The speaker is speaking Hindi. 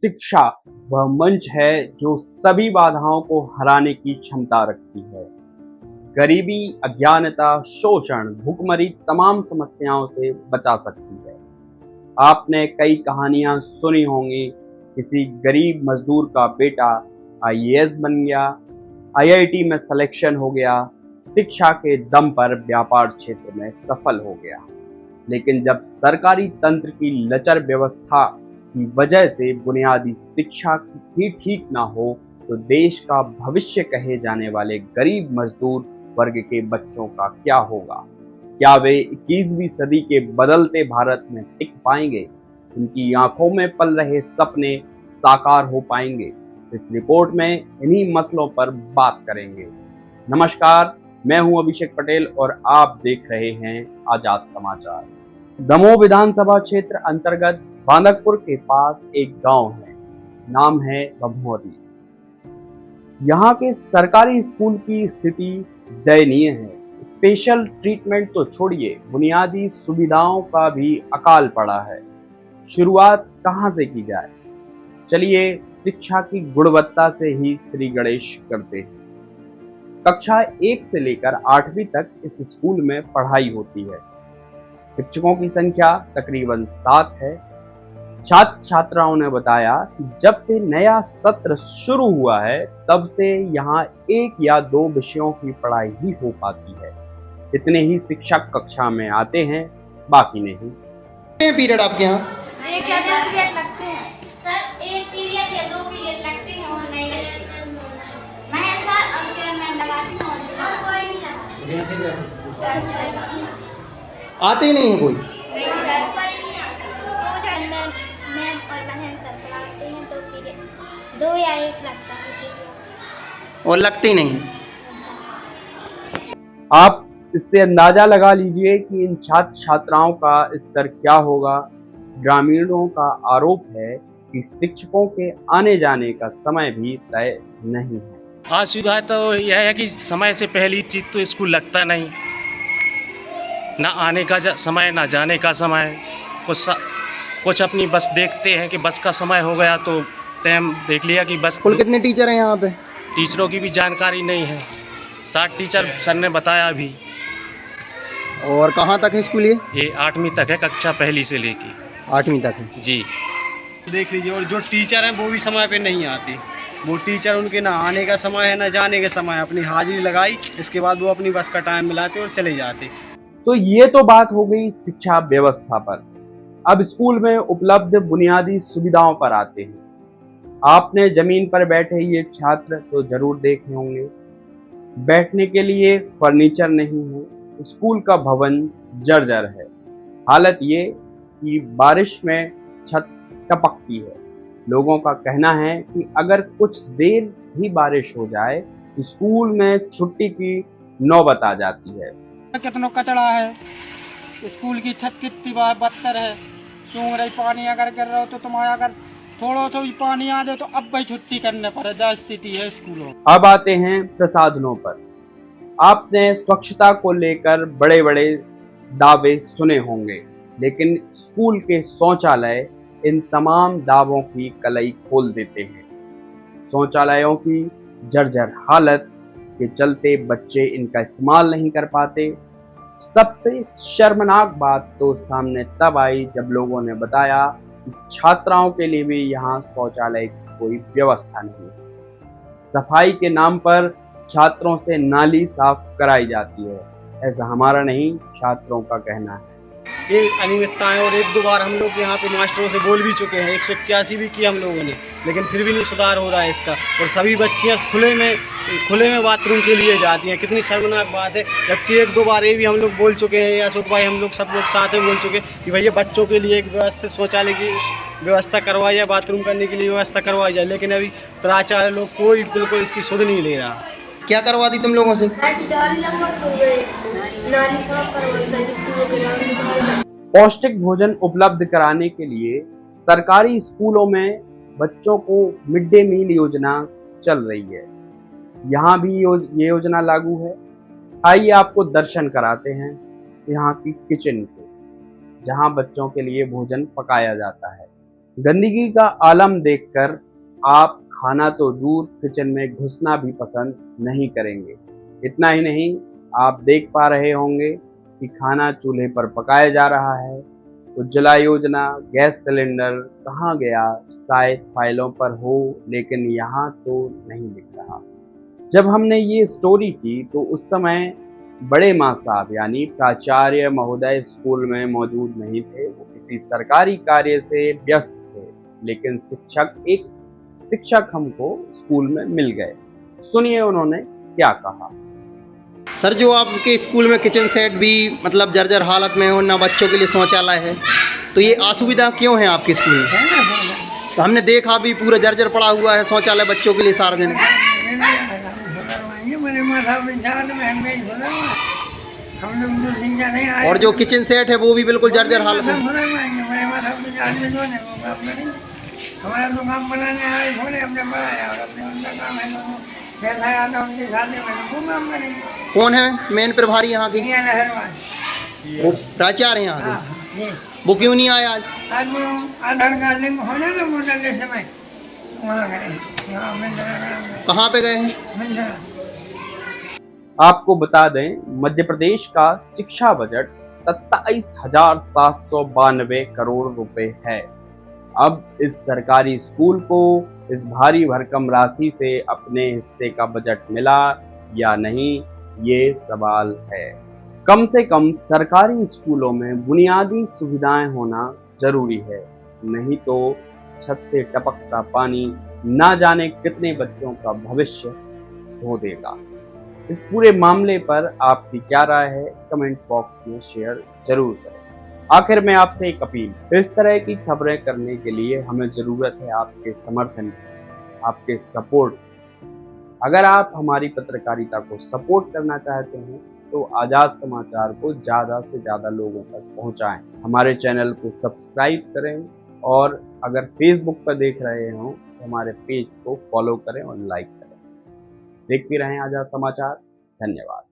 शिक्षा वह मंच है जो सभी बाधाओं को हराने की क्षमता रखती है। गरीबी, अज्ञानता, शोषण, भुखमरी तमाम समस्याओं से बचा सकती है। आपने कई कहानियां सुनी होंगी, किसी गरीब मजदूर का बेटा आईएएस बन गया, आईआईटी में सिलेक्शन हो गया, शिक्षा के दम पर व्यापार क्षेत्र में सफल हो गया। लेकिन जब सरकारी तंत्र की लचर व्यवस्था की वजह से बुनियादी शिक्षा ही ठीक ना हो, तो देश का भविष्य कहे जाने वाले गरीब मजदूर वर्ग के बच्चों का क्या होगा? क्या वे 21वीं सदी के बदलते भारत में टिक पाएंगे? उनकी आंखों में पल रहे सपने साकार हो पाएंगे? इस रिपोर्ट में इन्हीं मसलों पर बात करेंगे। नमस्कार, मैं हूं अभिषेक पटेल और आप देख रहे हैं आजाद समाचार। दमोह विधानसभा क्षेत्र अंतर्गत बांदकपुर के पास एक गांव है, नाम है बभौरी। यहाँ के सरकारी स्कूल की स्थिति दयनीय है। स्पेशल ट्रीटमेंट तो छोड़िए, बुनियादी सुविधाओं का भी अकाल पड़ा है। शुरुआत कहाँ से की जाए? चलिए शिक्षा की गुणवत्ता से ही श्री गणेश करते हैं। कक्षा 1 से लेकर 8वीं तक इस स्कूल में पढ़ाई होती है। शिक्षकों की संख्या तकरीबन 7 है। छात्र छात्राओं ने बताया कि जब से नया सत्र शुरू हुआ है, तब से यहाँ 1 या 2 विषयों की पढ़ाई ही हो पाती है। इतने ही शिक्षक कक्षा में आते हैं, बाकी नहीं। पीरियड आपके यहाँ? एक या 2 पीरियड लगते हैं सर। 1 पीरियड या 2 पीरियड लगते हैं और नहीं लगते। मैं सर अंकिरण मैम लगाती हूँ और कोई नहीं लगाता। आते ही नहीं है कोई? नहीं सर, पर नहीं आता। मैम और बहन सर पढ़ाते हैं 2 पीरियड, 2 या 1 लगता है पीरियड और लगते ही नहीं। आप इससे अंदाजा लगा लीजिए कि इन छात्र छात्राओं का स्तर क्या होगा। ग्रामीणों का आरोप है कि शिक्षकों के आने जाने का समय भी तय नहीं है। असुविधा तो यह है कि समय से पहली चीज़ तो स्कूल लगता नहीं, ना आने का समय ना जाने का समय। कुछ अपनी बस देखते हैं कि बस का समय हो गया तो टाइम देख लिया कि बस। कुल कितने टीचर हैं यहाँ पे? टीचरों की भी जानकारी नहीं है। 60 टीचर सर ने बताया अभी। और कहाँ तक है स्कूल ये 8वीं तक है, कक्षा 1 से लेके 8वीं तक है जी। देख लीजिए, और जो टीचर हैं वो भी समय पे नहीं आते। वो टीचर उनके ना आने का समय है ना जाने का समय, अपनी हाजिरी लगाई, इसके बाद वो अपनी बस का टाइम मिलाते और चले जाते। तो ये तो बात हो गई शिक्षा व्यवस्था पर। अब स्कूल में उपलब्ध बुनियादी सुविधाओं पर आते हैं। आपने जमीन पर बैठे ये छात्र तो जरूर देखे होंगे। बैठने के लिए फर्नीचर नहीं है, स्कूल का भवन जर्जर है। हालत ये कि बारिश में छत टपकती है। लोगों का कहना है कि अगर कुछ देर भी बारिश हो जाए तो स्कूल में छुट्टी की नौबत आ जाती है। कितना कचड़ा है, स्कूल की छत कितनी बदतर है। चूं रही पानी अगर गिर रहा हो तो तुम्हारा अगर थोड़ा सा भी पानी आ जाए तो अब भाई छुट्टी करने पर जा स्थिति है स्कूलों। अब आते हैं प्रसाधनों पर। आपने स्वच्छता को लेकर बड़े बड़े दावे सुने होंगे, लेकिन स्कूल के शौचालय इन तमाम दावों की कलई खोल देते हैं। शौचालयों की जर्जर हालत के चलते बच्चे इनका इस्तेमाल नहीं कर पाते। सबसे शर्मनाक बात तो सामने तब आई जब लोगों ने बताया कि छात्राओं के लिए भी यहाँ शौचालय की कोई व्यवस्था नहीं है। सफाई के नाम पर छात्रों से नाली साफ कराई जाती है, ऐसा हमारा नहीं छात्रों का कहना है। ये अनियमितताएं, और 1-2 बार हम लोग यहाँ पे मास्टरों से बोल भी चुके हैं, 181 भी किया हम लोगों ने, लेकिन फिर भी नहीं सुधार हो रहा है इसका। और सभी बच्चियाँ खुले में बाथरूम के लिए जाती हैं। कितनी शर्मनाक बात है। जबकि 1-2 बार ये भी हम लोग बोल चुके हैं, अशोक भाई हम लोग सब लोग साथ में बोल चुके हैं कि भैया बच्चों के लिए एक व्यवस्थित शौचालय की व्यवस्था करवाई जाए, बाथरूम करने के लिए व्यवस्था करवाई जाए, लेकिन अभी प्राचार्य लोग कोई बिल्कुल इसकी सुध नहीं ले रहा। क्या करवा दी तुम लोगों से? पौष्टिक भोजन उपलब्ध कराने के लिए सरकारी स्कूलों में बच्चों को मिड डे मील योजना चल रही है। यहाँ भी ये योजना लागू है। आइए आपको दर्शन कराते हैं यहाँ की किचन के, जहाँ बच्चों के लिए भोजन पकाया जाता है। गंदगी का आलम देखकर आप खाना तो दूर किचन में घुसना भी पसंद नहीं करेंगे। इतना ही नहीं, आप देख पा रहे होंगे कि खाना चूल्हे पर पकाया जा रहा है। उज्ज्वला योजना गैस सिलेंडर कहाँ गया? शायद फाइलों पर हो, लेकिन यहाँ तो नहीं दिख रहा। जब हमने ये स्टोरी की तो उस समय बड़े माँ साहब यानी प्राचार्य महोदय स्कूल में मौजूद नहीं थे। वो किसी सरकारी कार्य से व्यस्त थे, लेकिन शिक्षक हमको स्कूल में मिल गए। सुनिए उन्होंने क्या कहा। सर, जो आपके स्कूल में किचन सेट भी मतलब जर्जर हालत में हो, ना बच्चों के लिए शौचालय है, तो ये असुविधा क्यों है आपके स्कूल में? तो हमने देखा भी पूरा जर्जर पड़ा हुआ है शौचालय बच्चों के लिए सार्वजनिक। और जो किचन सेट है वो भी बिल्कुल जर्जर हालत में। हमारा तो काम बनाने आए थोड़े, हमने बनाया और अपने उनका काम है दोनों पैसा आता उनके साथ में वो काम करेंगे। कौन है मेन प्रभारी यहाँ के? नहरवाल वो प्राचार्य हैं यहाँ के। वो क्यों नहीं आया आज? आज वो आधार कार्ड लिंक होने ना वोटर लिस्ट में, वहाँ गए, कहाँ पे गए हैं? मिंदरा। आपको बता दें, मध्य प्रदेश का शिक्षा बजट 27,792 करोड़ रुपए है। अब इस सरकारी स्कूल को इस भारी भरकम राशि से अपने हिस्से का बजट मिला या नहीं, ये सवाल है। कम से कम सरकारी स्कूलों में बुनियादी सुविधाएं होना जरूरी है, नहीं तो छत से टपकता पानी ना जाने कितने बच्चों का भविष्य धो देगा। इस पूरे मामले पर आपकी क्या राय है? कमेंट बॉक्स में शेयर जरूर करें। आखिर में आपसे एक अपील, इस तरह की खबरें करने के लिए हमें जरूरत है आपके समर्थन की, आपके सपोर्ट। अगर आप हमारी पत्रकारिता को सपोर्ट करना चाहते हैं तो आज़ाद समाचार को ज़्यादा से ज़्यादा लोगों तक पहुंचाएं। हमारे चैनल को सब्सक्राइब करें और अगर फेसबुक पर देख रहे हो तो हमारे पेज को फॉलो करें और लाइक करें। देखते रहें आज़ाद समाचार। धन्यवाद।